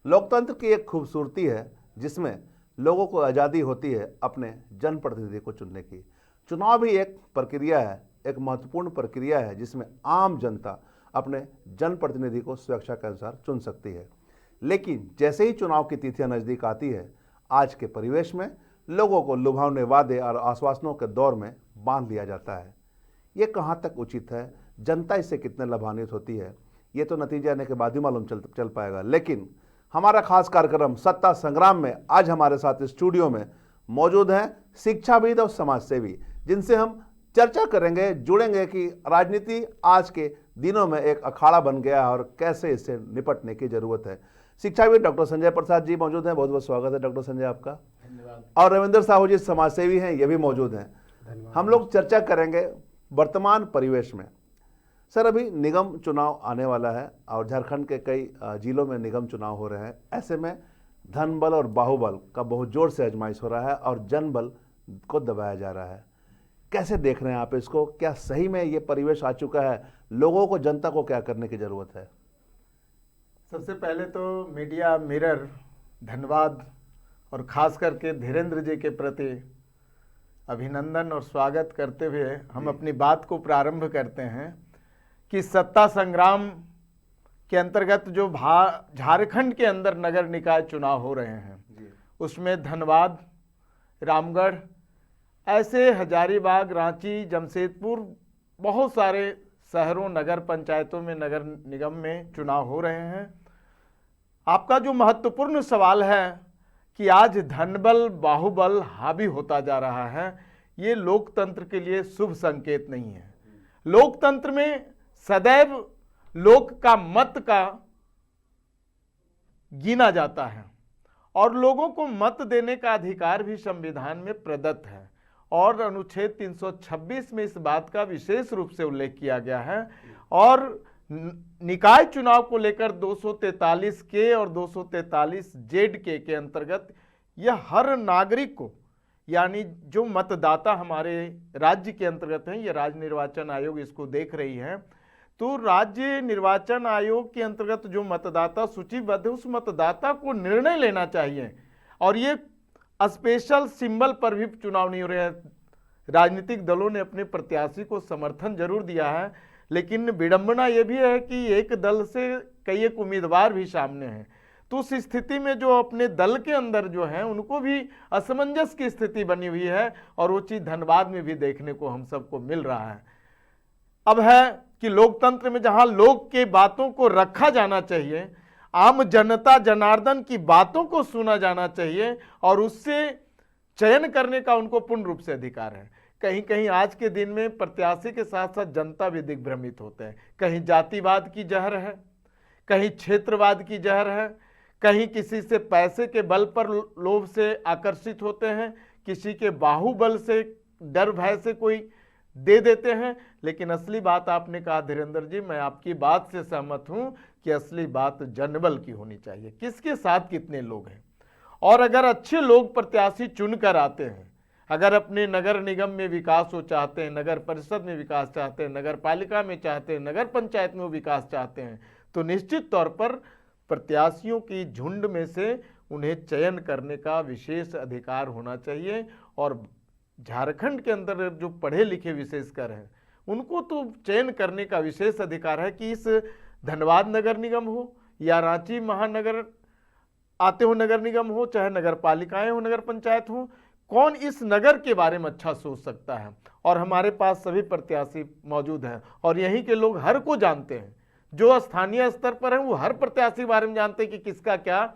लोकतंत्र की एक खूबसूरती है जिसमें लोगों को आज़ादी होती है अपने जनप्रतिनिधि को चुनने की। चुनाव भी एक प्रक्रिया है, एक महत्वपूर्ण प्रक्रिया है जिसमें आम जनता अपने जनप्रतिनिधि को स्वेच्छा के अनुसार चुन सकती है। लेकिन जैसे ही चुनाव की तिथियां नज़दीक आती है, आज के परिवेश में लोगों को लुभावने वादे और आश्वासनों के दौर में बांध लिया जाता है। ये कहाँ तक उचित है, जनता इससे कितने लाभान्वित होती है, ये तो नतीजे आने के बाद ही मालूम चल पाएगा। लेकिन हमारा खास कार्यक्रम सत्ता संग्राम में आज हमारे साथ स्टूडियो में मौजूद हैं शिक्षाविद और समाजसेवी, जिनसे हम चर्चा करेंगे, जुड़ेंगे कि राजनीति आज के दिनों में एक अखाड़ा बन गया है और कैसे इससे निपटने की जरूरत है। शिक्षाविद डॉक्टर संजय प्रसाद जी मौजूद हैं, बहुत बहुत स्वागत है डॉक्टर संजय आपका। धन्यवाद। और रविंद्र साहू जी समाजसेवी हैं, ये भी मौजूद हैं। हम लोग चर्चा करेंगे वर्तमान परिवेश में। सर, अभी निगम चुनाव आने वाला है और झारखंड के कई जिलों में निगम चुनाव हो रहे हैं। ऐसे में धन बल और बाहुबल का बहुत जोर से आजमाइश हो रहा है और जनबल को दबाया जा रहा है। कैसे देख रहे हैं आप इसको? क्या सही में ये परिवेश आ चुका है? लोगों को, जनता को क्या करने की जरूरत है? सबसे पहले तो मीडिया मिरर धन्यवाद और खास करके धीरेन्द्र जी के प्रति अभिनंदन और स्वागत करते हुए हम अपनी बात को प्रारंभ करते हैं कि सत्ता संग्राम के अंतर्गत जो झारखंड के अंदर नगर निकाय चुनाव हो रहे हैं उसमें धनबाद, रामगढ़, ऐसे हजारीबाग, रांची, जमशेदपुर, बहुत सारे शहरों, नगर पंचायतों में, नगर निगम में चुनाव हो रहे हैं। आपका जो महत्वपूर्ण सवाल है कि आज धनबल बाहुबल हावी होता जा रहा है, ये लोकतंत्र के लिए शुभ संकेत नहीं है। लोकतंत्र में सदैव लोक का मत का गिना जाता है और लोगों को मत देने का अधिकार भी संविधान में प्रदत्त है और अनुच्छेद 326 में इस बात का विशेष रूप से उल्लेख किया गया है। और निकाय चुनाव को लेकर 243 के और 243 जेड के अंतर्गत यह हर नागरिक को, यानी जो मतदाता हमारे राज्य के अंतर्गत हैं, यह राज्य निर्वाचन आयोग इसको देख रही है, तो राज्य निर्वाचन आयोग के अंतर्गत जो मतदाता सूचीबद्ध है उस मतदाता को निर्णय लेना चाहिए। और ये स्पेशल सिंबल पर भी चुनाव नहीं हो रहे हैं। राजनीतिक दलों ने अपने प्रत्याशी को समर्थन जरूर दिया है, लेकिन विडंबना यह भी है कि एक दल से कई एक उम्मीदवार भी सामने हैं। तो उस स्थिति में जो अपने दल के अंदर जो है उनको भी असमंजस की स्थिति बनी हुई है और वो चीज धनबाद में भी देखने को हम सबको मिल रहा है। अब है कि लोकतंत्र में जहां लोग के बातों को रखा जाना चाहिए, आम जनता जनार्दन की बातों को सुना जाना चाहिए और उससे चयन करने का उनको पूर्ण रूप से अधिकार है। कहीं कहीं आज के दिन में प्रत्याशी के साथ साथ जनता भी दिग्भ्रमित होते हैं। कहीं जातिवाद की जहर है, कहीं क्षेत्रवाद की जहर है, कहीं किसी से पैसे के बल पर लोभ से आकर्षित होते हैं, किसी के बाहुबल से, डर भय से कोई दे देते हैं। लेकिन असली बात आपने कहा धीरेन्द्र जी, मैं आपकी बात से सहमत हूं कि असली बात जनबल की होनी चाहिए, किसके साथ कितने लोग हैं। और अगर अच्छे लोग प्रत्याशी चुनकर आते हैं, अगर अपने नगर निगम में विकास हो चाहते हैं, नगर परिषद में विकास चाहते हैं, नगर पालिका में चाहते हैं, नगर पंचायत में विकास चाहते हैं, तो निश्चित तौर पर प्रत्याशियों की झुंड में से उन्हें चयन करने का विशेष अधिकार होना चाहिए। और झारखंड के अंदर जो पढ़े लिखे विशेषकर हैं उनको तो चयन करने का विशेष अधिकार है कि इस धनबाद नगर निगम हो या रांची महानगर आते हो नगर निगम हो, चाहे नगर पालिकाएं हो, नगर पंचायत हो, कौन इस नगर के बारे में अच्छा सोच सकता है। और हमारे पास सभी प्रत्याशी मौजूद हैं और यहीं के लोग हर को जानते हैं। जो स्थानीय स्तर पर हैं वो हर प्रत्याशी के बारे में जानते हैं कि किसका क्या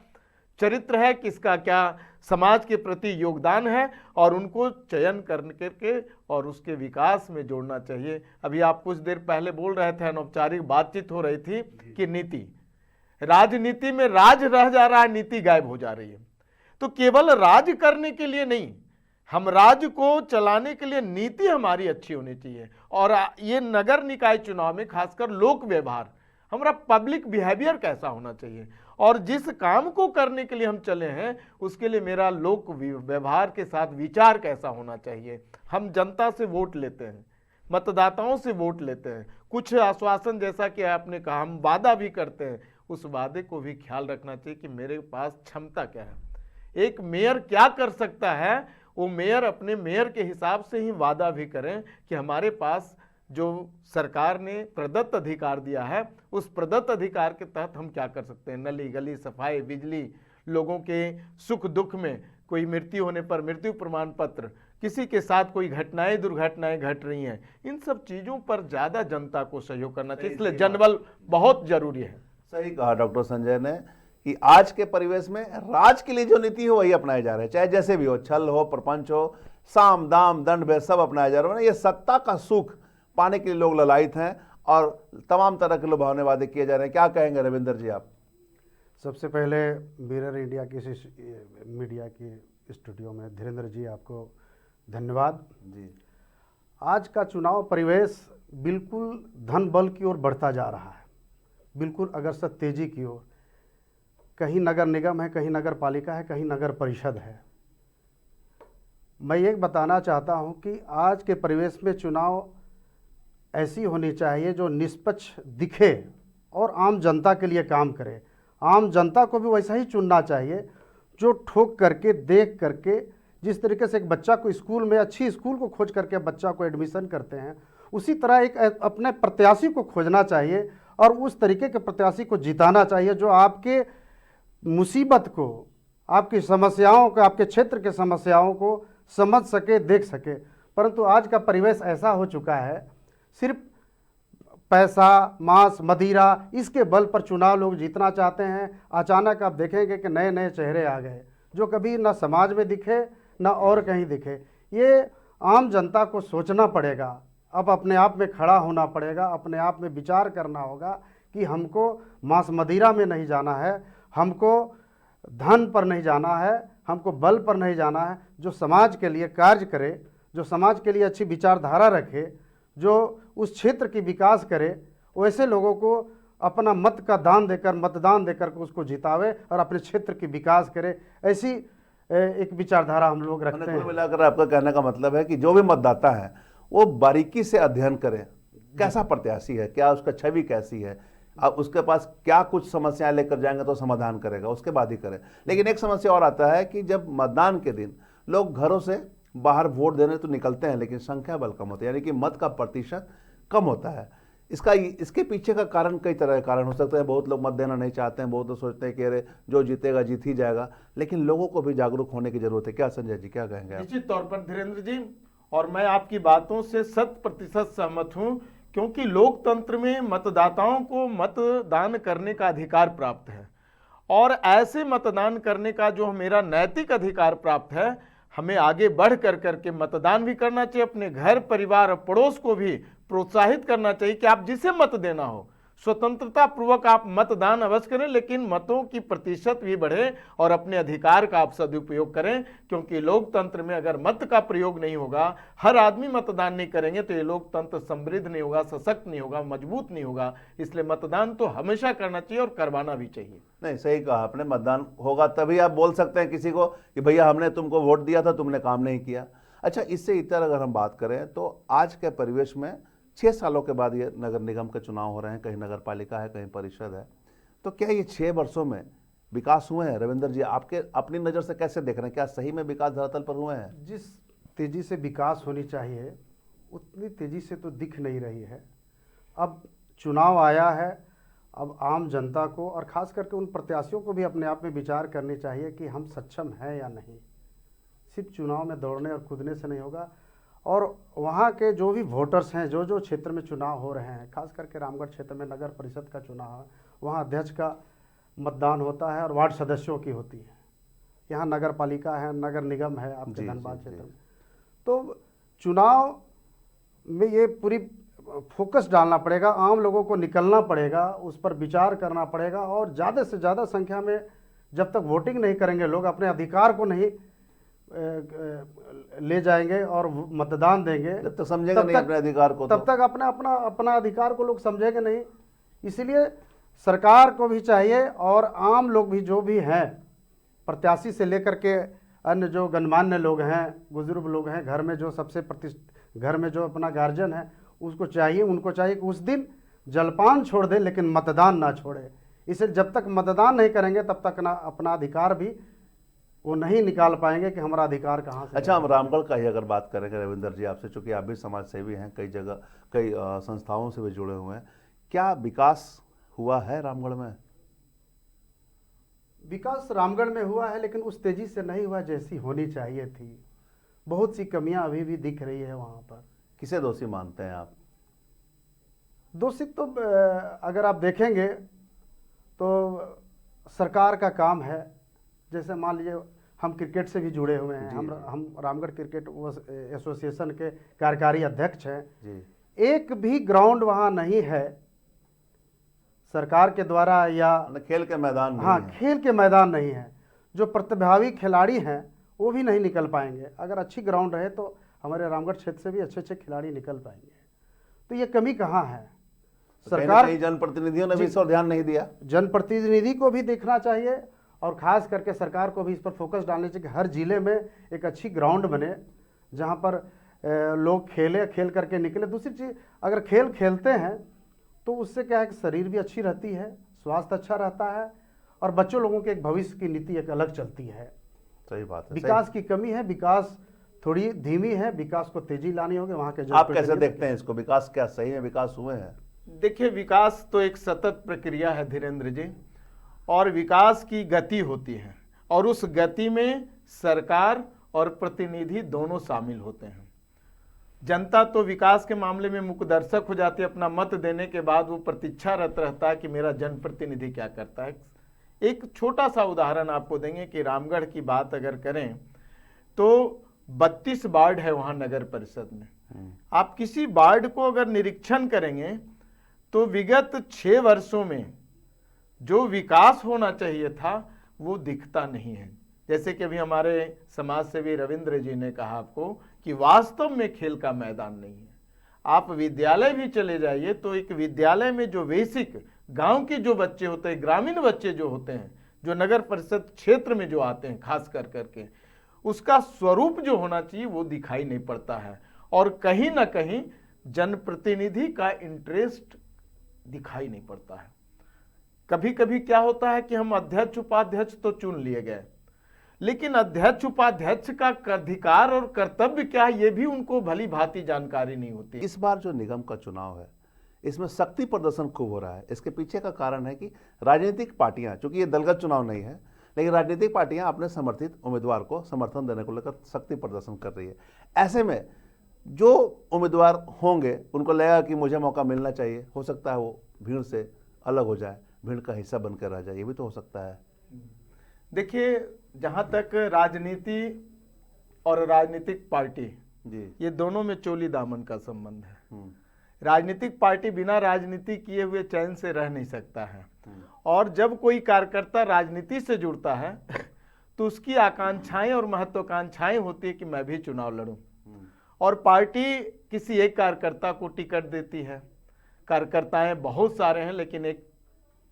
चरित्र है, किसका क्या समाज के प्रति योगदान है और उनको चयन करके और उसके विकास में जोड़ना चाहिए। अभी आप कुछ देर पहले बोल रहे थे, अनौपचारिक बातचीत हो रही थी कि नीति, राजनीति में राज रह जा रहा है, नीति गायब हो जा रही है। तो केवल राज करने के लिए नहीं, हम राज्य को चलाने के लिए नीति हमारी अच्छी होनी चाहिए। और ये नगर निकाय चुनाव में खासकर लोक व्यवहार, हमारा पब्लिक बिहेवियर कैसा होना चाहिए और जिस काम को करने के लिए हम चले हैं उसके लिए मेरा लोक व्यवहार के साथ विचार कैसा होना चाहिए। हम जनता से वोट लेते हैं, मतदाताओं से वोट लेते हैं, कुछ आश्वासन जैसा कि आपने कहा हम वादा भी करते हैं, उस वादे को भी ख्याल रखना चाहिए कि मेरे पास क्षमता क्या है। एक मेयर क्या कर सकता है, वो मेयर अपने मेयर के हिसाब से ही वादा भी करें कि हमारे पास जो सरकार ने प्रदत्त अधिकार दिया है, उस प्रदत्त अधिकार के तहत हम क्या कर सकते हैं। नली गली, सफाई, बिजली, लोगों के सुख दुख में, कोई मृत्यु होने पर मृत्यु प्रमाण पत्र, किसी के साथ कोई घटनाएं दुर्घटनाएं घट रही हैं, इन सब चीज़ों पर ज़्यादा जनता को सहयोग करना चाहिए। इसलिए जनबल बहुत जरूरी है। सही कहा डॉक्टर संजय ने कि आज के परिवेश में राज के लिए जो नीति हो वही अपनाए जा रहे हैं, चाहे जैसे भी हो, छल हो, प्रपंच हो, साम दाम दंड भेद सब अपनाया जा रहा है। ये सत्ता का सुख पाने के लिए लोग ललायत हैं और तमाम तरह के लुभावने वादे किए जा रहे हैं। क्या कहेंगे रविंदर जी आप? सबसे पहले मिरर इंडिया की मीडिया की स्टूडियो में धीरेन्द्र जी आपको धन्यवाद जी। आज का चुनाव परिवेश बिल्कुल धन बल की ओर बढ़ता जा रहा है, बिल्कुल अग्रसर तेजी की ओर। कहीं नगर निगम है, कहीं नगर पालिका है, कहीं नगर परिषद है। मैं ये बताना चाहता हूँ कि आज के परिवेश में चुनाव ऐसी होनी चाहिए जो निष्पक्ष दिखे और आम जनता के लिए काम करे। आम जनता को भी वैसा ही चुनना चाहिए जो ठोक करके, देख करके, जिस तरीके से एक बच्चा को स्कूल में अच्छी स्कूल को खोज करके बच्चा को एडमिशन करते हैं, उसी तरह एक अपने प्रत्याशी को खोजना चाहिए और उस तरीके के प्रत्याशी को जिताना चाहिए जो आपके मुसीबत को, आपकी समस्याओं को, आपके क्षेत्र के समस्याओं को समझ सके, देख सके। परंतु आज का परिवेश ऐसा हो चुका है, सिर्फ पैसा, मांस, मदिरा, इसके बल पर चुनाव लोग जीतना चाहते हैं। अचानक आप देखेंगे कि नए नए चेहरे आ गए जो कभी ना समाज में दिखे ना और कहीं दिखे। ये आम जनता को सोचना पड़ेगा, अब अपने आप में खड़ा होना पड़ेगा, अपने आप में विचार करना होगा कि हमको मांस मदिरा में नहीं जाना है, हमको धन पर नहीं जाना है, हमको बल पर नहीं जाना है। जो समाज के लिए कार्य करे, जो समाज के लिए अच्छी विचारधारा रखे, जो उस क्षेत्र की विकास करे, वैसे लोगों को अपना मत का दान देकर, मतदान देकर के उसको जितावे और अपने क्षेत्र की विकास करे। ऐसी एक विचारधारा हम लोग रखते हैं। कुल मिलाकर आपका कहने का मतलब है कि जो भी मतदाता है वो बारीकी से अध्ययन करे, कैसा प्रत्याशी है, क्या उसका छवि कैसी है, अब उसके पास क्या कुछ समस्याएं लेकर जाएंगे तो समाधान करेगा, उसके बाद ही करे। लेकिन एक समस्या और आता है कि जब मतदान के दिन लोग घरों से बाहर वोट देने तो निकलते हैं, लेकिन संख्या बल कम होती है, यानी कि मत का प्रतिशत कम होता है। इसके पीछे का कारण कई तरह के कारण हो सकते हैं। बहुत लोग मत देना नहीं चाहते हैं, बहुत लोग सोचते हैं कि अरे जो जीतेगा जीत ही जाएगा, लेकिन लोगों को भी जागरूक होने की जरूरत है। क्या संजय जी, क्या कहेंगे आप? निश्चित तौर पर धीरेन्द्र जी, और मैं आपकी बातों से 100% सहमत हूं, क्योंकि लोकतंत्र में मतदाताओं को मतदान करने का अधिकार प्राप्त है और ऐसे मतदान करने का जो मेरा नैतिक अधिकार प्राप्त है, हमें आगे बढ़ करके मतदान भी करना चाहिए। अपने घर, परिवार और पड़ोस को भी प्रोत्साहित करना चाहिए कि आप जिसे मत देना हो स्वतंत्रता पूर्वक आप मतदान अवश्य करें, लेकिन मतों की प्रतिशत भी बढ़े और अपने अधिकार का आप सदुपयोग करें। क्योंकि लोकतंत्र में अगर मत का प्रयोग नहीं होगा, हर आदमी मतदान नहीं करेंगे, तो ये लोकतंत्र समृद्ध नहीं होगा, सशक्त नहीं होगा, मजबूत नहीं होगा। इसलिए मतदान तो हमेशा करना चाहिए और करवाना भी चाहिए। नहीं, सही कहा आपने, मतदान होगा तभी आप बोल सकते हैं किसी को कि भैया हमने तुमको वोट दिया था, तुमने काम नहीं किया। अच्छा, इससे इतर अगर हम बात करें तो आज के परिवेश में 6 सालों के बाद ये नगर निगम के चुनाव हो रहे हैं, कहीं नगर पालिका है, कहीं परिषद है, तो क्या ये 6 वर्षों में विकास हुए हैं? रविंदर जी, आपके अपनी नज़र से कैसे देख रहे हैं, क्या सही में विकास धरातल पर हुए हैं? जिस तेज़ी से विकास होनी चाहिए उतनी तेज़ी से तो दिख नहीं रही है। अब चुनाव आया है, अब आम जनता को और ख़ास करके उन प्रत्याशियों को भी अपने आप में विचार करनी चाहिए कि हम सक्षम हैं या नहीं। सिर्फ चुनाव में दौड़ने और कूदने से नहीं होगा। और वहाँ के जो भी वोटर्स हैं, जो जो क्षेत्र में चुनाव हो रहे हैं, खास करके रामगढ़ क्षेत्र में नगर परिषद का चुनाव है, वहाँ अध्यक्ष का मतदान होता है और वार्ड सदस्यों की होती है। यहाँ नगर पालिका है, नगर निगम है आपके धनबाद क्षेत्र में। तो चुनाव में ये पूरी फोकस डालना पड़ेगा, आम लोगों को निकलना पड़ेगा, उस पर विचार करना पड़ेगा और ज़्यादा से ज़्यादा संख्या में जब तक वोटिंग नहीं करेंगे लोग, अपने अधिकार को नहीं ले जाएंगे और मतदान देंगे, जब तक समझेगा नहीं अपने अधिकार को, तब तक अपना अधिकार को लोग समझेंगे नहीं। इसलिए सरकार को भी चाहिए और आम लोग भी जो भी हैं, प्रत्याशी से लेकर के अन्य जो गणमान्य लोग हैं, बुजुर्ग लोग हैं, घर में जो सबसे घर में जो अपना गार्जियन है, उसको चाहिए, उनको चाहिए कि उस दिन जलपान छोड़ दे लेकिन मतदान ना छोड़े। इसे जब तक मतदान नहीं करेंगे तब तक ना अपना अधिकार भी वो नहीं निकाल पाएंगे कि हमारा अधिकार कहाँ से। अच्छा, हम रामगढ़ का ही अगर बात करेंगे रविंदर जी आपसे, चूंकि आप भी समाज सेवी हैं, कई जगह कई संस्थाओं से भी जुड़े हुए हैं, क्या विकास हुआ है रामगढ़ में? विकास रामगढ़ में हुआ है लेकिन उस तेजी से नहीं हुआ जैसी होनी चाहिए थी। बहुत सी कमियां अभी भी दिख रही है वहाँ पर। किसे दोषी मानते हैं आप? दोषी तो अगर आप देखेंगे तो सरकार का काम है। जैसे मान लीजिए हम क्रिकेट से भी जुड़े हुए हैं, हम रामगढ़ क्रिकेट एसोसिएशन के कार्यकारी अध्यक्ष हैं जी। एक भी ग्राउंड वहाँ नहीं है सरकार के द्वारा, या खेल के मैदान नहीं हाँ है। खेल के मैदान नहीं है। जो प्रतिभागी खिलाड़ी हैं वो भी नहीं निकल पाएंगे। अगर अच्छी ग्राउंड रहे तो हमारे रामगढ़ क्षेत्र से भी अच्छे अच्छे खिलाड़ी निकल पाएंगे। तो ये कमी कहाँ है? सरकार, जनप्रतिनिधियों ने भी इस पर ध्यान नहीं दिया। जनप्रतिनिधि को भी देखना चाहिए और खास करके सरकार को भी इस पर फोकस डालना चाहिए कि हर जिले में एक अच्छी ग्राउंड बने जहाँ पर लोग खेल करके निकले। दूसरी चीज़, अगर खेल खेलते हैं तो उससे क्या है कि शरीर भी अच्छी रहती है, स्वास्थ्य अच्छा रहता है और बच्चों लोगों के एक भविष्य की नीति एक अलग चलती है। सही बात है। विकास की कमी है, विकास थोड़ी धीमी है, विकास को तेजी लानी होगी। वहाँ के आप कैसे देखते हैं इसको? विकास क्या सही में विकास हुए हैं? देखिए, विकास तो एक सतत प्रक्रिया है धीरेन्द्र जी, और विकास की गति होती है और उस गति में सरकार और प्रतिनिधि दोनों शामिल होते हैं। जनता तो विकास के मामले में मुकदर्शक हो जाती है। अपना मत देने के बाद वो प्रतीक्षारत रहता है कि मेरा जनप्रतिनिधि क्या करता है। एक छोटा सा उदाहरण आपको देंगे कि रामगढ़ की बात अगर करें तो 32 वार्ड है वहाँ नगर परिषद में। आप किसी वार्ड को अगर निरीक्षण करेंगे तो विगत 6 वर्षों में जो विकास होना चाहिए था वो दिखता नहीं है। जैसे कि अभी हमारे समाज सेवी रविंद्र जी ने कहा आपको कि वास्तव में खेल का मैदान नहीं है। आप विद्यालय भी चले जाइए तो एक विद्यालय में जो बेसिक गांव के जो बच्चे होते हैं, ग्रामीण बच्चे जो होते हैं, जो नगर परिषद क्षेत्र में जो आते हैं खास कर करके, उसका स्वरूप जो होना चाहिए वो दिखाई नहीं पड़ता है। और कहीं ना कहीं जनप्रतिनिधि का इंटरेस्ट दिखाई नहीं पड़ता है। कभी कभी क्या होता है कि हम अध्यक्ष उपाध्यक्ष तो चुन लिए गए, लेकिन अध्यक्ष उपाध्यक्ष का अधिकार और कर्तव्य क्या है ये भी उनको भली भांति जानकारी नहीं होती। इस बार जो निगम का चुनाव है इसमें शक्ति प्रदर्शन खूब हो रहा है। इसके पीछे का कारण है कि राजनीतिक पार्टियां, चूंकि ये दलगत चुनाव नहीं है, लेकिन राजनीतिक पार्टियां अपने समर्थित उम्मीदवार को समर्थन देने को लेकर शक्ति प्रदर्शन कर रही है। ऐसे में जो उम्मीदवार होंगे उनको लगेगा कि मुझे मौका मिलना चाहिए। हो सकता है वो भीड़ से अलग हो जाए, भीड़ का हिस्सा बनकर रह जाए, ये भी तो हो सकता है। देखिए, जहां तक राजनीति और राजनीतिक पार्टी जी, ये दोनों में चोली दामन का संबंध है। राजनीतिक पार्टी बिना राजनीति किए हुए चैन से रह नहीं सकता है, और जब कोई कार्यकर्ता राजनीति से जुड़ता है तो उसकी आकांक्षाएं और महत्वाकांक्षाएं होती है कि मैं भी चुनाव लड़ूं, और पार्टी किसी एक कार्यकर्ता को टिकट देती है। कार्यकर्ताएं बहुत सारे हैं, लेकिन एक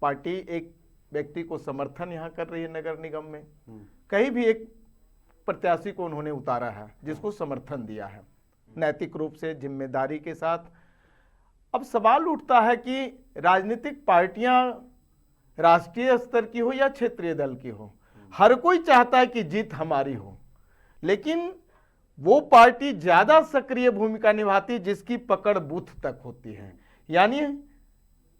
पार्टी एक व्यक्ति को समर्थन यहाँ कर रही है नगर निगम में। कहीं भी एक प्रत्याशी को उन्होंने उतारा है जिसको समर्थन दिया है नैतिक रूप से, जिम्मेदारी के साथ। अब सवाल उठता है कि राजनीतिक पार्टियां राष्ट्रीय स्तर की हो या क्षेत्रीय दल की हो, हर कोई चाहता है कि जीत हमारी हो, लेकिन वो पार्टी ज्यादा सक्रिय भूमिका निभाती है जिसकी पकड़ बूथ तक होती है। यानी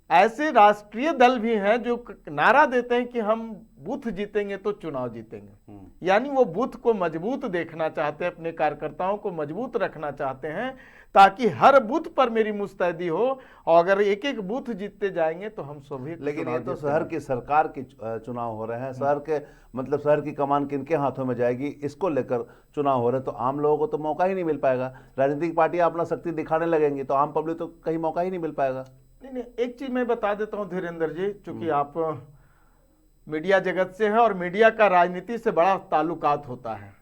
ऐसे राष्ट्रीय दल भी हैं जो नारा देते हैं कि हम बूथ जीतेंगे तो चुनाव जीतेंगे। यानी वो बूथ को मजबूत देखना चाहते हैं, अपने कार्यकर्ताओं को मजबूत रखना चाहते हैं ताकि हर बूथ पर मेरी मुस्तैदी हो, और अगर एक एक बूथ जीतते जाएंगे तो हम सभी। लेकिन ये तो शहर की सरकार के चुनाव हो रहे हैं, शहर के मतलब शहर की कमान किनके हाथों में जाएगी इसको लेकर चुनाव हो रहे हैं, तो आम लोगों को तो मौका ही नहीं मिल पाएगा। राजनीतिक पार्टियां अपना शक्ति दिखाने लगेंगी तो आम पब्लिक तो कहीं मौका ही नहीं मिल पाएगा। नहीं, एक चीज मैं बता देता हूं धीरेन्द्र जी, चूंकि आप मीडिया जगत से हैं और मीडिया का राजनीति से बड़ा ताल्लुकात होता है।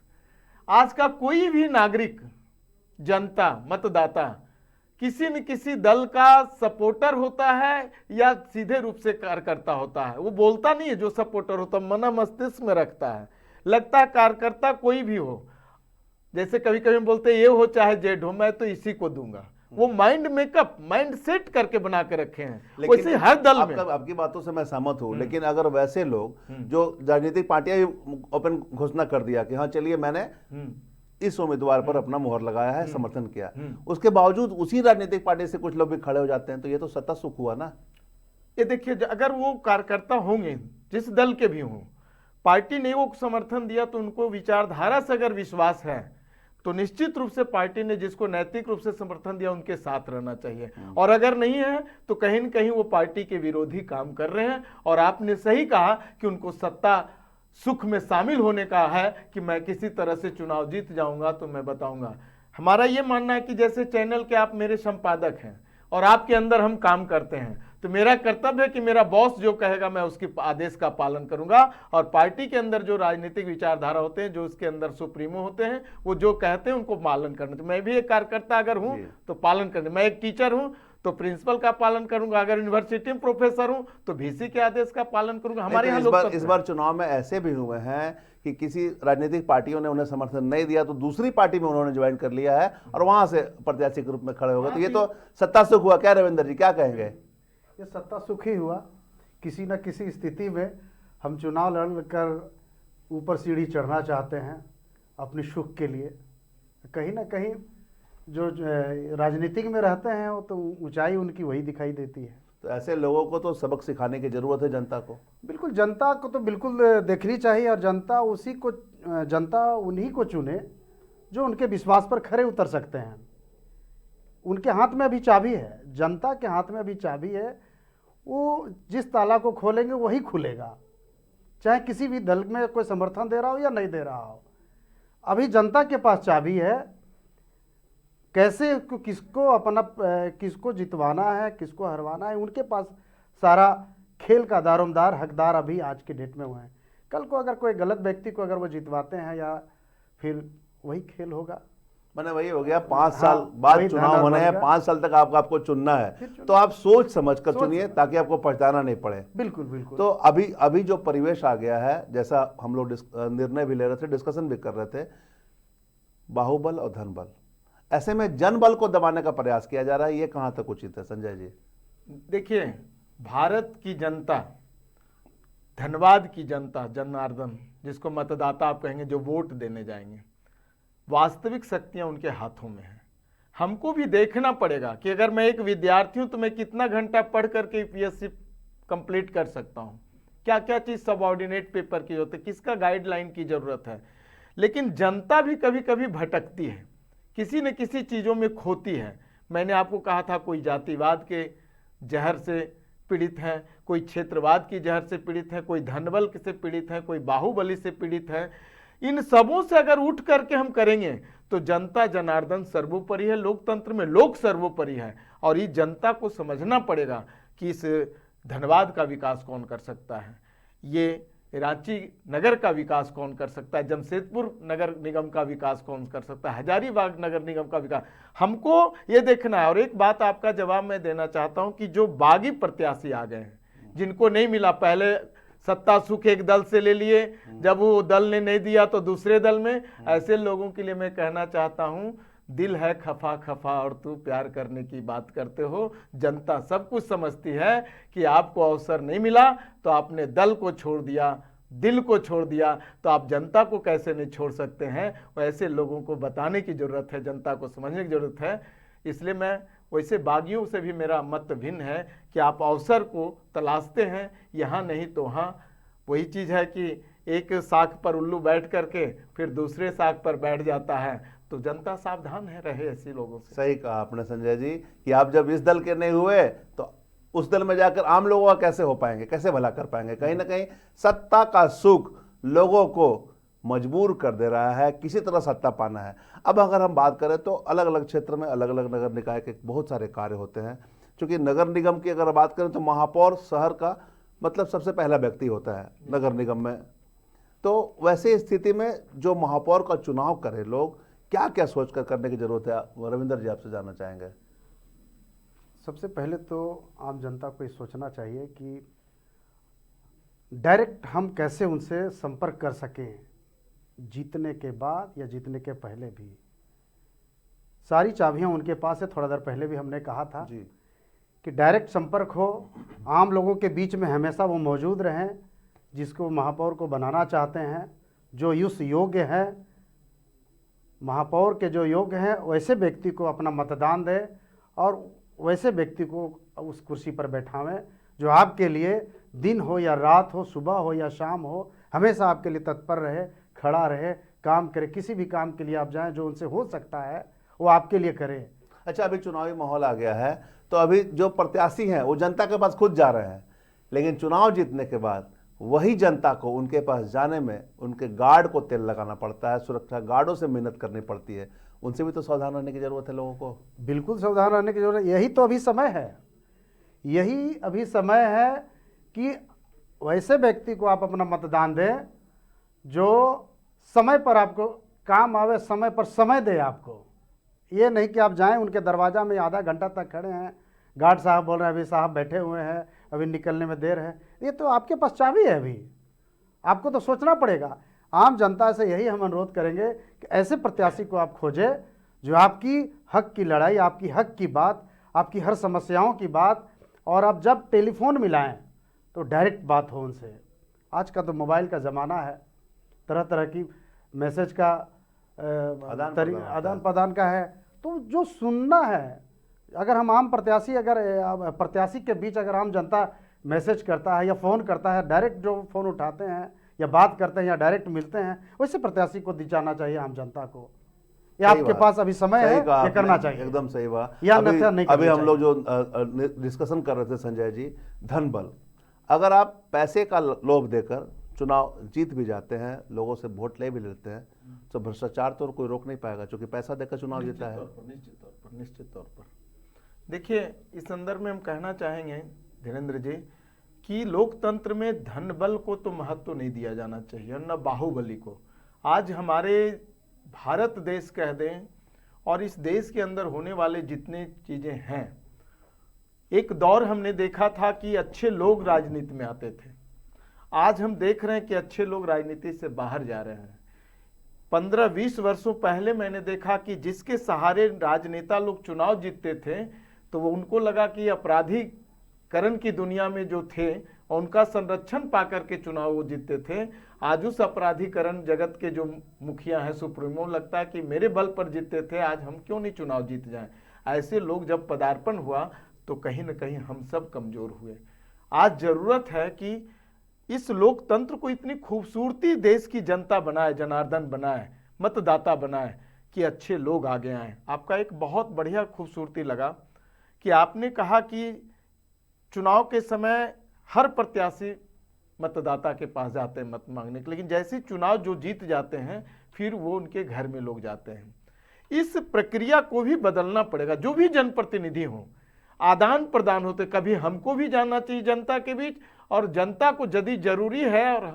आज का कोई भी नागरिक, जनता, मतदाता किसी न किसी दल का सपोर्टर होता है या सीधे रूप से कार्यकर्ता होता है। वो बोलता नहीं है, जो सपोर्टर होता है मना मस्तिष्क में रखता है, लगता है कार्यकर्ता कोई भी हो। जैसे कभी कभी बोलते ये हो चाहे जेड हो, मैं तो इसी को दूंगा। वो माइंड मेकअप, माइंड सेट करके बना के रखे हैं। लेकिन वैसे हर दल में आपकी बातों से मैं सहमत हूँ, लेकिन अगर वैसे लोग जो राजनीतिक पार्टियां भी ओपन घोषणा कर दिया कि हाँ चलिए मैंने इस उम्मीदवार पर अपना मुहर लगाया है, समर्थन किया, उसके बावजूद उसी राजनीतिक पार्टी से कुछ लोग भी खड़े हो जाते हैं, तो ये तो सत्ता सुख हुआ ना। ये देखिए, अगर वो कार्यकर्ता होंगे जिस दल के भी हों, पार्टी ने वो समर्थन दिया तो उनको विचारधारा से अगर विश्वास है तो निश्चित रूप से पार्टी ने जिसको नैतिक रूप से समर्थन दिया उनके साथ रहना चाहिए। और अगर नहीं है तो कहीं न कहीं वो पार्टी के विरोधी काम कर रहे हैं। और आपने सही कहा कि उनको सत्ता सुख में शामिल होने का है कि मैं किसी तरह से चुनाव जीत जाऊंगा तो मैं बताऊंगा। हमारा ये मानना है कि जैसे चैनल के आप मेरे संपादक हैं और आपके अंदर हम काम करते हैं, तो मेरा कर्तव्य है कि मेरा बॉस जो कहेगा मैं उसके आदेश का पालन करूंगा। और पार्टी के अंदर जो राजनीतिक विचारधारा होते हैं, जो उसके अंदर सुप्रीमो होते हैं, वो जो कहते हैं उनको पालन करना। तो मैं भी एक कार्यकर्ता अगर हूं तो पालन करना। मैं एक टीचर हूं तो प्रिंसिपल का पालन करूंगा, अगर यूनिवर्सिटी में प्रोफेसर हूं तो वीसी के आदेश का पालन करूंगा। हमारे यहाँ इस बार चुनाव में ऐसे भी हुए हैं कि किसी राजनीतिक पार्टियों ने उन्हें समर्थन नहीं दिया तो दूसरी पार्टी में उन्होंने ज्वाइन कर लिया है और वहां से प्रत्याशी के रूप में खड़े हो गए। तो ये तो सत्ता सुख हुआ क्या रविंदर जी, क्या कहेंगे? ये सत्ता सुख ही हुआ। किसी न किसी स्थिति में हम चुनाव लड़कर ऊपर सीढ़ी चढ़ना चाहते हैं अपने सुख के लिए। कहीं ना कहीं जो राजनीतिक में रहते हैं वो तो ऊंचाई उनकी वही दिखाई देती है। तो ऐसे लोगों को तो सबक सिखाने की जरूरत है जनता को। बिल्कुल, जनता को तो बिल्कुल देखनी चाहिए और जनता उन्हीं को चुने जो उनके विश्वास पर खरे उतर सकते हैं। उनके हाथ में अभी चाबी है, जनता के हाथ में अभी चाबी है। वो जिस ताला को खोलेंगे वही खुलेगा, चाहे किसी भी दल में कोई समर्थन दे रहा हो या नहीं दे रहा हो। अभी जनता के पास चाबी है, कैसे किसको जितवाना है, किसको हरवाना है, उनके पास सारा खेल का दारोमदार हकदार अभी आज के डेट में हुए हैं। कल को अगर कोई गलत व्यक्ति को अगर वो जितवाते हैं या फिर वही खेल होगा। मैंने वही हो गया 5 साल बाद चुनाव होने हैं, 5 साल तक आपको चुनना है, तो आप सोच समझ कर चुनिए ताकि आपको पछताना नहीं पड़े। बिल्कुल बिल्कुल। तो अभी जो परिवेश आ गया है, जैसा हम लोग निर्णय भी ले रहे थे, डिस्कशन भी कर रहे थे, बाहुबल और धनबल, ऐसे में जनबल को दबाने का प्रयास किया जा रहा है, ये कहां तक उचित है संजय जी? देखिए, भारत की जनता, धनबाद की जनता, जनार्दन जिसको मतदाता आप कहेंगे, जो वोट देने जाएंगे, वास्तविक शक्तियां उनके हाथों में हैं। हमको भी देखना पड़ेगा कि अगर मैं एक विद्यार्थी हूं तो मैं कितना घंटा पढ़ करके यूपीएससी कंप्लीट कर सकता हूं, क्या क्या चीज सबऑर्डिनेट पेपर की होती है, किसका गाइडलाइन की जरूरत है। लेकिन जनता भी कभी कभी भटकती है, किसी न किसी चीज़ों में खोती है। मैंने आपको कहा था, कोई जातिवाद के जहर से पीड़ित हैं, कोई क्षेत्रवाद की जहर से पीड़ित है, कोई धनबल से पीड़ित है, कोई बाहुबली से पीड़ित है। इन सबों से अगर उठ करके हम करेंगे तो जनता जनार्दन सर्वोपरि है, लोकतंत्र में लोक सर्वोपरि है। और ये जनता को समझना पड़ेगा कि इस धनबाद का विकास कौन कर सकता है, ये रांची नगर का विकास कौन कर सकता है, जमशेदपुर नगर निगम का विकास कौन कर सकता है, हजारीबाग नगर निगम का विकास, हमको ये देखना है। और एक बात आपका जवाब मैं देना चाहता हूं कि जो बागी प्रत्याशी आ गए हैं, जिनको नहीं मिला, पहले सत्ता सुख एक दल से ले लिए, जब वो दल ने नहीं दिया तो दूसरे दल में, ऐसे लोगों के लिए मैं कहना चाहता हूं, दिल है खफा खफा और तू प्यार करने की बात करते हो। जनता सब कुछ समझती है कि आपको अवसर नहीं मिला तो आपने दल को छोड़ दिया, दिल को छोड़ दिया, तो आप जनता को कैसे नहीं छोड़ सकते हैं। वैसे लोगों को बताने की जरूरत है, जनता को समझने की जरूरत है। इसलिए मैं वैसे बागियों से भी मेरा मत भिन्न है कि आप अवसर को तलाशते हैं, यहाँ नहीं तो वहाँ। वही चीज़ है कि एक साख पर उल्लू बैठ करके फिर दूसरे साख पर बैठ जाता है, तो जनता सावधान है रहे ऐसे लोगों से। सही कहा आपने संजय जी कि आप जब इस दल के नहीं हुए तो उस दल में जाकर आम लोगों का कैसे हो पाएंगे, कैसे भला कर पाएंगे। कहीं ना कहीं सत्ता का सुख लोगों को मजबूर कर दे रहा है, किसी तरह सत्ता पाना है। अब अगर हम बात करें तो अलग अलग क्षेत्र में अलग अलग नगर निकाय के बहुत सारे कार्य होते हैं। क्योंकि नगर निगम की अगर बात करें तो महापौर शहर का मतलब सबसे पहला व्यक्ति होता है नगर निगम में। तो वैसे स्थिति में जो महापौर का चुनाव करे, लोग क्या क्या सोच कर करने की जरूरत है, रविंदर जी आपसे जानना चाहेंगे। सबसे पहले तो आम जनता को ये सोचना चाहिए कि डायरेक्ट हम कैसे उनसे संपर्क कर सकें, जीतने के बाद या जीतने के पहले भी। सारी चाबियां उनके पास है। थोड़ा देर पहले भी हमने कहा था जी। कि डायरेक्ट संपर्क हो, आम लोगों के बीच में हमेशा वो मौजूद रहें, जिसको महापौर को बनाना चाहते हैं, जो उस योग्य है, महापौर के जो योग्य हैं, वैसे व्यक्ति को अपना मतदान दें और वैसे व्यक्ति को उस कुर्सी पर बैठावें जो आपके लिए दिन हो या रात हो, सुबह हो या शाम हो, हमेशा आपके लिए तत्पर रहे, खड़ा रहे, काम करे। किसी भी काम के लिए आप जाएं, जो उनसे हो सकता है वो आपके लिए करें। अच्छा, अभी चुनावी माहौल आ गया है, तो अभी जो प्रत्याशी हैं वो जनता के पास खुद जा रहे हैं, लेकिन चुनाव जीतने के बाद वही जनता को उनके पास जाने में उनके गार्ड को तेल लगाना पड़ता है, सुरक्षा गार्डों से मेहनत करनी पड़ती है। उनसे भी तो सावधान रहने की जरूरत है लोगों को। बिल्कुल सावधान रहने की जरूरत। यही तो अभी समय है, यही अभी समय है कि वैसे व्यक्ति को आप अपना मतदान दें जो समय पर आपको काम आवे, समय पर समय दे आपको। ये नहीं कि आप जाएं उनके दरवाजा में आधा घंटा तक खड़े हैं, गार्ड साहब बोल रहे हैं अभी साहब बैठे हुए हैं, अभी निकलने में देर है। ये तो आपके पास चाबी है, अभी आपको तो सोचना पड़ेगा। आम जनता से यही हम अनुरोध करेंगे कि ऐसे प्रत्याशी को आप खोजें जो आपकी हक की लड़ाई, आपकी हक की बात, आपकी हर समस्याओं की बात, और आप जब टेलीफोन मिलाएं तो डायरेक्ट बात हो उनसे। आज का तो मोबाइल का ज़माना है, तरह तरह की मैसेज का आदान प्रदान का है, तो जो सुनना है, अगर हम आम प्रत्याशी, अगर प्रत्याशी के बीच अगर आम जनता मैसेज करता है या फ़ोन करता है, डायरेक्ट जो फ़ोन उठाते हैं या बात करते हैं या डायरेक्ट मिलते हैं, वैसे प्रत्याशी को दी जाना चाहिए आम जनता को। ये आपके पास अभी समय है, ये करना चाहिए। एकदम सही बात। या अन्यथा नहीं अभी करना हम लोग जो डिस्कशन कर रहे थे संजय जी, धन बल, अगर आप पैसे का लोभ देकर चुनाव जीत भी जाते हैं, लोगों से वोट ले भी लेते हैं, तो भ्रष्टाचार तो कोई रोक नहीं पाएगा, क्योंकि पैसा देकर चुनाव जीता है। निश्चित तौर पर देखिए, इस संदर्भ में हम कहना चाहेंगे धीरेन्द्र जी कि लोकतंत्र में धन बल को तो महत्व नहीं दिया जाना चाहिए, न बाहुबली को। आज हमारे भारत देश कह दें और इस देश के अंदर होने वाले जितने चीजें हैं, एक दौर हमने देखा था कि अच्छे लोग राजनीति में आते थे। आज हम देख रहे हैं कि अच्छे लोग राजनीति से बाहर जा रहे हैं। 15-20 वर्षों पहले मैंने देखा कि जिसके सहारे राजनेता लोग चुनाव जीतते थे, तो वो उनको लगा कि अपराधीकरण की दुनिया में जो थे और उनका संरक्षण पा करके चुनाव वो जीतते थे। आज उस अपराधीकरण जगत के जो मुखिया हैं, सुप्रीमो, लगता है कि मेरे बल पर जीतते थे, आज हम क्यों नहीं चुनाव जीत जाएं। ऐसे लोग जब पदार्पण हुआ तो कहीं ना कहीं हम सब कमजोर हुए। आज जरूरत है कि इस लोकतंत्र को इतनी खूबसूरती देश की जनता बनाए, जनार्दन बनाए, मतदाता बनाए कि अच्छे लोग आगे आए। आपका एक बहुत बढ़िया खूबसूरती लगा कि आपने कहा कि चुनाव के समय हर प्रत्याशी मतदाता के पास जाते हैं मत मांगने के, लेकिन जैसे चुनाव जो जीत जाते हैं फिर वो उनके घर में लोग जाते हैं। इस प्रक्रिया को भी बदलना पड़ेगा। जो भी जनप्रतिनिधि हो, आदान प्रदान होते, कभी हमको भी जाना चाहिए जनता के बीच, और जनता को यदि जरूरी है और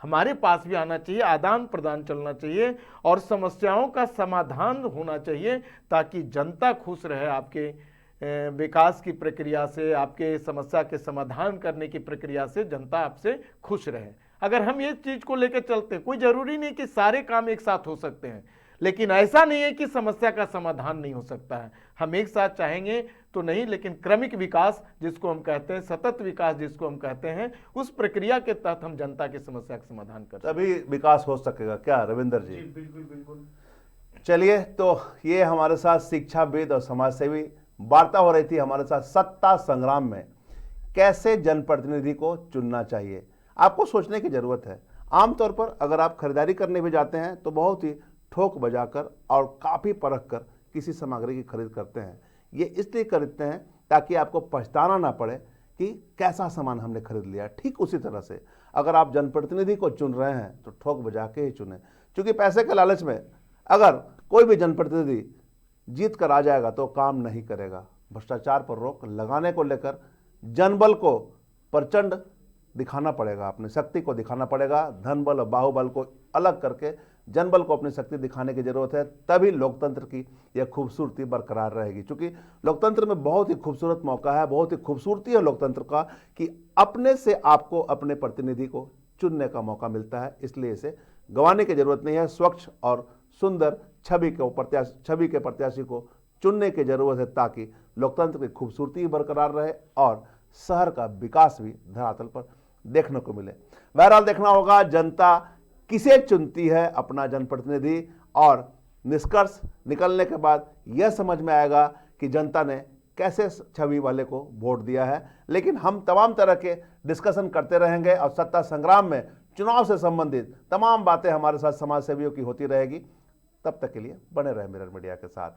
हमारे पास भी आना चाहिए, आदान प्रदान चलना चाहिए और समस्याओं का समाधान होना चाहिए, ताकि जनता खुश रहे। आपके विकास की प्रक्रिया से, आपके समस्या के समाधान करने की प्रक्रिया से जनता आपसे खुश रहे। अगर हम ये चीज को लेकर चलते, कोई जरूरी नहीं कि सारे काम एक साथ हो सकते हैं, लेकिन ऐसा नहीं है कि समस्या का समाधान नहीं हो सकता है। हम एक साथ चाहेंगे तो नहीं, लेकिन क्रमिक विकास जिसको हम कहते हैं, सतत विकास जिसको हम कहते हैं, उस प्रक्रिया के तहत हम जनता की समस्या का समाधान कर सकते हैं। तभी विकास हो सकेगा। क्या रविंदर जी? बिल्कुल बिल्कुल। चलिए, तो ये हमारे साथ शिक्षाविद और समाजसेवी वार्ता हो रही थी हमारे साथ सत्ता संग्राम में कैसे जनप्रतिनिधि को चुनना चाहिए। आपको सोचने की जरूरत है। आमतौर पर अगर आप खरीदारी करने भी जाते हैं तो बहुत ही ठोक बजाकर और काफ़ी परख कर किसी सामग्री की खरीद करते हैं। ये इसलिए खरीदते हैं ताकि आपको पछताना ना पड़े कि कैसा सामान हमने खरीद लिया। ठीक उसी तरह से अगर आप जनप्रतिनिधि को चुन रहे हैं तो ठोक बजा के ही चुनें, क्योंकि पैसे के लालच में अगर कोई भी जनप्रतिनिधि जीत कर आ जाएगा तो काम नहीं करेगा। भ्रष्टाचार पर रोक लगाने को लेकर जनबल को प्रचंड दिखाना पड़ेगा, अपनी शक्ति को दिखाना पड़ेगा। धन बल और बाहुबल को अलग करके जनबल को अपनी शक्ति दिखाने की जरूरत है, तभी लोकतंत्र की यह खूबसूरती बरकरार रहेगी। क्योंकि लोकतंत्र में बहुत ही खूबसूरत मौका है, बहुत ही खूबसूरती है लोकतंत्र का कि अपने से आपको अपने प्रतिनिधि को चुनने का मौका मिलता है, इसलिए इसे गंवाने की जरूरत नहीं है। स्वच्छ और सुंदर छवि के प्रत्याशी को चुनने की जरूरत है, ताकि लोकतंत्र की खूबसूरती बरकरार रहे और शहर का विकास भी धरातल पर देखने को मिले। बहरहाल देखना होगा जनता किसे चुनती है अपना जनप्रतिनिधि, और निष्कर्ष निकलने के बाद यह समझ में आएगा कि जनता ने कैसे छवि वाले को वोट दिया है। लेकिन हम तमाम तरह के डिस्कशन करते रहेंगे और सत्ता संग्राम में चुनाव से संबंधित तमाम बातें हमारे साथ समाज सेवियों की होती रहेगी। तब तक के लिए बने रहे मिरर मीडिया के साथ।